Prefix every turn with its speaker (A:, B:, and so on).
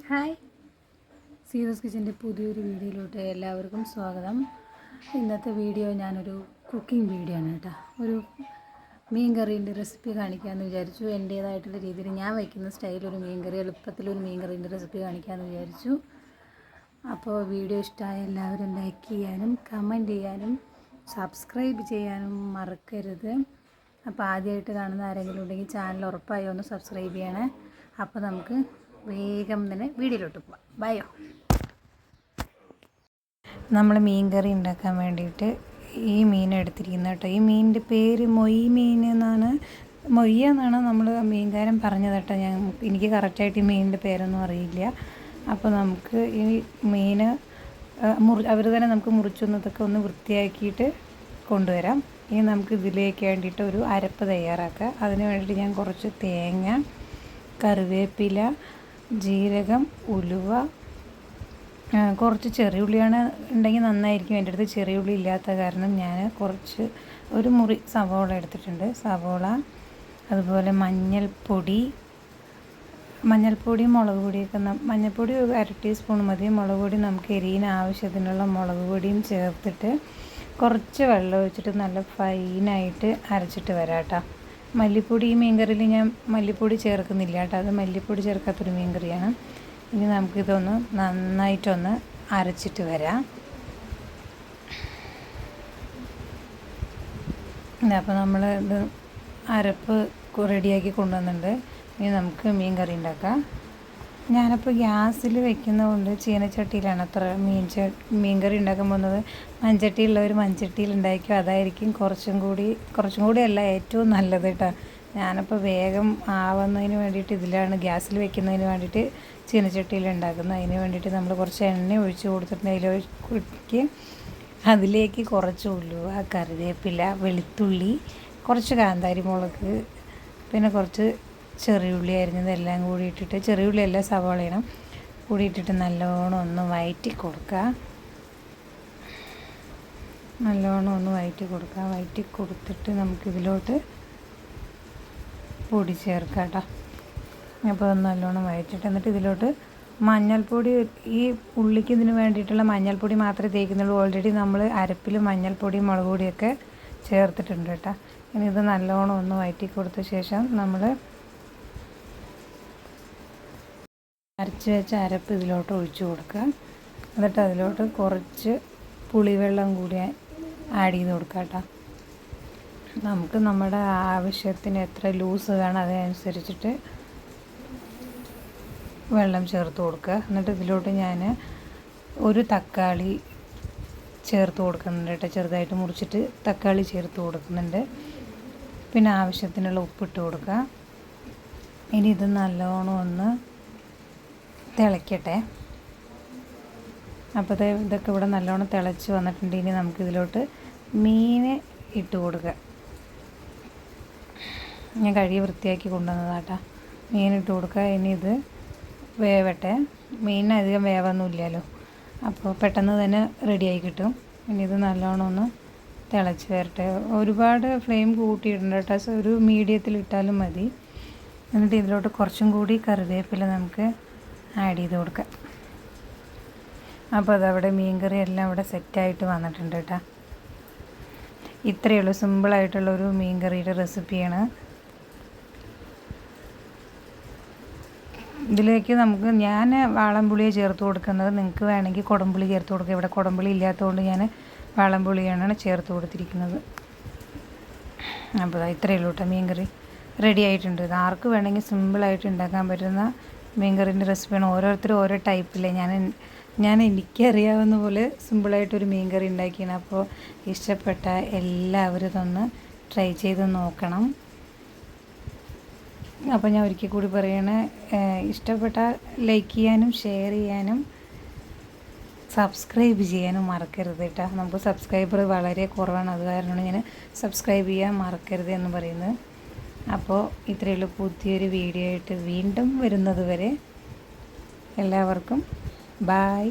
A: Hi, zeros കിച്ചൻ്റെ പുതിയൊരു വീഡിയോയിലോട്ട് എല്ലാവർക്കും സ്വാഗതം. ഇന്നത്തെ വീഡിയോ ഞാനൊരു കുക്കിംഗ് വീഡിയോ ആണ് കേട്ടോ. ഒരു മീൻ കറീൻ്റെ റെസിപ്പി കാണിക്കാമെന്ന് വിചാരിച്ചു. എൻ്റേതായിട്ടുള്ള രീതിയിൽ ഞാൻ വയ്ക്കുന്ന സ്റ്റൈലൊരു മീൻ കറി, എളുപ്പത്തിലൊരു മീൻ കറീൻ്റെ റെസിപ്പി കാണിക്കാമെന്ന് വിചാരിച്ചു. അപ്പോൾ വീഡിയോ ഇഷ്ടമായ എല്ലാവരും ലൈക്ക് ചെയ്യാനും കമൻറ്റ് ചെയ്യാനും സബ്സ്ക്രൈബ് ചെയ്യാനും മറക്കരുത്. അപ്പോൾ ആദ്യമായിട്ട് കാണുന്ന ആരെങ്കിലും ഉണ്ടെങ്കിൽ ചാനൽ ഉറപ്പായി ഒന്ന് സബ്സ്ക്രൈബ് ചെയ്യണേ. അപ്പോൾ നമുക്ക് വേഗം തന്നെ വീഡിയോയിലോട്ട് പോവാം. ബയോ. നമ്മൾ മീൻ കറി ഉണ്ടാക്കാൻ വേണ്ടിയിട്ട് ഈ മീൻ എടുത്തിരിക്കുന്നത് കേട്ടോ. ഈ മീനിൻ്റെ പേര് മൊയ് മീൻ എന്നാണ്, മൊയ്യ എന്നാണ് നമ്മൾ മീൻകാരൻ പറഞ്ഞത് കേട്ടോ. എനിക്ക് കറക്റ്റായിട്ട് ഈ മീനിൻ്റെ പേരൊന്നും അറിയില്ല. അപ്പോൾ നമുക്ക് ഈ മീൻ അവർ തന്നെ നമുക്ക് മുറിച്ചൊന്നതൊക്കെ ഒന്ന് വൃത്തിയാക്കിയിട്ട് കൊണ്ടുവരാം. ഇനി നമുക്ക് ഇതിലേക്ക് വേണ്ടിയിട്ട് ഒരു അരപ്പ് തയ്യാറാക്കാം. അതിന് വേണ്ടിയിട്ട് ഞാൻ കുറച്ച് തേങ്ങ, കറിവേപ്പില, ജീരകം, ഉലുവ, കുറച്ച് ചെറിയുള്ളിയാണ് ഉണ്ടെങ്കിൽ നന്നായിരിക്കും. എൻ്റെ അടുത്ത് ചെറിയുള്ളി ഇല്ലാത്ത കാരണം ഞാൻ ഒരു മുറി സവോള എടുത്തിട്ടുണ്ട്. സവോള, അതുപോലെ മഞ്ഞൾപ്പൊടി, മുളക് പൊടിയൊക്കെ മഞ്ഞൾപ്പൊടി 1/2 ടീസ്പൂൺ മതി. മുളക് പൊടി നമുക്ക് എരിവിന് ആവശ്യത്തിനുള്ള മുളക് പൊടിയും ചേർത്തിട്ട് കുറച്ച് വെള്ളം ഒഴിച്ചിട്ട് നല്ല ഫൈനായിട്ട് അരച്ചിട്ട് വരാം കേട്ടോ. മല്ലിപ്പൊടി, ഈ മീൻകറിയിൽ ഞാൻ മല്ലിപ്പൊടി ചേർക്കുന്നില്ല കേട്ടോ. അത് മല്ലിപ്പൊടി ചേർക്കാത്തൊരു മീൻകറിയാണ്. ഇനി നമുക്കിതൊന്ന് നന്നായിട്ടൊന്ന് അരച്ചിട്ട് വരാം. അപ്പോൾ നമ്മൾ ഇത് അരപ്പ് റെഡിയാക്കി കൊണ്ടുവന്നിട്ടുണ്ട്. ഇനി നമുക്ക് മീൻ കറി ഉണ്ടാക്കാം. ഞാനപ്പോൾ ഗ്യാസിൽ വെക്കുന്നതുകൊണ്ട് ചീനച്ചട്ടിയിലാണ് അത്ര മീൻ കറി ഉണ്ടാക്കാൻ പോകുന്നത്. മൺചട്ടിയുള്ളവർ മൺചട്ടിയിൽ ഉണ്ടാക്കിയോ, അതായിരിക്കും കുറച്ചും കൂടി അല്ല ഏറ്റവും നല്ലത് കേട്ടോ. ഞാനപ്പോൾ വേഗം ആവുന്നതിന് വേണ്ടിയിട്ട് ഇതിലാണ്, ഗ്യാസിൽ വെക്കുന്നതിന് വേണ്ടിയിട്ട് ചീനച്ചട്ടിയിൽ ഉണ്ടാക്കുന്നത്. അതിന് വേണ്ടിയിട്ട് നമ്മൾ കുറച്ച് എണ്ണ ഒഴിച്ച് കൊടുത്തിട്ടുണ്ട്. അതിലേക്ക് കുറച്ച് ഉലുവ, കറിവേപ്പില, വെളുത്തുള്ളി, കുറച്ച് കാന്താരി മുളക്, പിന്നെ കുറച്ച് ചെറിയുള്ളി അരിഞ്ഞത് എല്ലാം കൂടി ഇട്ടിട്ട്, ചെറിയുള്ളി എല്ലാം സവാളയാണ് കൂടി ഇട്ടിട്ട് നല്ലോണം ഒന്ന് വഴറ്റി കൊടുക്കുക. വഴറ്റി കൊടുത്തിട്ട് നമുക്കിതിലോട്ട് പൊടി ചേർക്കാം കേട്ടോ. അപ്പോൾ നല്ലോണം വഴറ്റിട്ട് എന്നിട്ട് ഇതിലോട്ട് മഞ്ഞൾപ്പൊടി, ഈ ഉള്ളിക്ക് ഇതിന് വേണ്ടിയിട്ടുള്ള മഞ്ഞൾപ്പൊടി മാത്രമേ തേക്കുന്നുള്ളൂ. ഓൾറെഡി നമ്മൾ അരപ്പിൽ മഞ്ഞൾപ്പൊടി, മുളക് പൊടിയൊക്കെ ചേർത്തിട്ടുണ്ട് കേട്ടോ. ഇനി ഇത് നല്ലോണം ഒന്ന് വഴറ്റി കൊടുത്ത ശേഷം നമ്മൾ അരച്ച് വെച്ച അരപ്പ് ഇതിലോട്ട് ഒഴിച്ചു കൊടുക്കുക. എന്നിട്ട് അതിലോട്ട് കുറച്ച് പുളിവെള്ളം കൂടി ആഡ് ചെയ്ത് കൊടുക്കുക കേട്ടോ. നമുക്ക് നമ്മുടെ ആവശ്യത്തിന് എത്ര ലൂസ് വേണം അതനുസരിച്ചിട്ട് വെള്ളം ചേർത്ത് കൊടുക്കുക. എന്നിട്ട് ഇതിലോട്ട് ഞാൻ ഒരു തക്കാളി ചേർത്ത് കൊടുക്കുന്നുണ്ട് കേട്ടോ. ചെറുതായിട്ട് മുറിച്ചിട്ട് തക്കാളി ചേർത്ത് കൊടുക്കുന്നുണ്ട്. പിന്നെ ആവശ്യത്തിനുള്ള ഉപ്പിട്ട് കൊടുക്കുക. ഇനി ഇത് നല്ലോണം ഒന്ന് തിളയ്ക്കട്ടെ. അപ്പോൾ ഇതൊക്കെ ഇവിടെ നല്ലോണം തിളച്ച് വന്നിട്ടുണ്ട്. ഇനി നമുക്കിതിലോട്ട് മീൻ ഇട്ട് കൊടുക്കുക. ഞാൻ കഴുകി വൃത്തിയാക്കി കൊണ്ടുവന്നതാട്ടോ. മീനിട്ട് കൊടുക്കുക. ഇനി ഇത് വേവട്ടെ. മീനിന് അധികം വേവൊന്നുമില്ലല്ലോ, അപ്പോൾ പെട്ടെന്ന് തന്നെ റെഡിയായി കിട്ടും. ഇനി ഇത് നല്ലോണം ഒന്ന് തിളച്ച് വരട്ടെ. ഒരുപാട് ഫ്ലെയിം കൂട്ടിയിട്ടുണ്ട് കേട്ടോ. ഒരു മീഡിയത്തിലിട്ടാലും മതി. എന്നിട്ട് ഇതിലോട്ട് കുറച്ചും കൂടി കറിവേപ്പില നമുക്ക് ആഡ് ചെയ്ത് കൊടുക്കാം. അപ്പോൾ അതവിടെ മീൻ കറി എല്ലാം ഇവിടെ സെറ്റായിട്ട് വന്നിട്ടുണ്ട് കേട്ടോ. ഇത്രയേ ഉള്ളൂ, സിമ്പിളായിട്ടുള്ളൊരു മീൻ കറിയുടെ റെസിപ്പിയാണ്. ഇതിലേക്ക് ഞാൻ വാളൻപുളിയെ ചേർത്ത് കൊടുക്കുന്നത്. നിങ്ങൾക്ക് വേണമെങ്കിൽ കുടംപുളി ചേർത്ത് കൊടുക്കുക. ഇവിടെ കുടംപുളി ഇല്ലാത്തതുകൊണ്ട് ഞാൻ വാളൻപുളിയാണ് ചേർത്ത് കൊടുത്തിരിക്കുന്നത്. അപ്പോൾ ഇത്രയേ ഉള്ളൂ കേട്ടോ, മീൻ കറി റെഡി ആയിട്ടുണ്ട്. ഇത് ആർക്ക് വേണമെങ്കിൽ സിമ്പിളായിട്ട് ഉണ്ടാക്കാൻ പറ്റുന്ന മീൻ കറിൻ്റെ റെസിപ്പിയാണ്. ഓരോരുത്തരും ഓരോ ടൈപ്പില്ലേ. ഞാൻ എനിക്കറിയാവുന്ന പോലെ സിമ്പിളായിട്ടൊരു മീൻ കറി ഉണ്ടാക്കിയാണ്. അപ്പോൾ ഇഷ്ടപ്പെട്ട എല്ലാവരും ഇതൊന്ന് ട്രൈ ചെയ്ത് നോക്കണം. അപ്പോൾ ഞാൻ ഒരിക്കൽ കൂടി പറയണേ, ഇഷ്ടപ്പെട്ടാൽ ലൈക്ക് ചെയ്യാനും ഷെയർ ചെയ്യാനും സബ്സ്ക്രൈബ് ചെയ്യാനും മറക്കരുത് കേട്ടോ. നമുക്ക് സബ്സ്ക്രൈബർ വളരെ കുറവാണ്, അത് കാരണമാണ് ഞാൻ സബ്സ്ക്രൈബ് ചെയ്യാൻ മറക്കരുത് എന്ന് പറയുന്നത്. അപ്പോൾ ഇത്രയുള്ള പുതിയൊരു വീഡിയോ ആയിട്ട് വീണ്ടും വരുന്നത് വരെ എല്ലാവർക്കും ബായ്.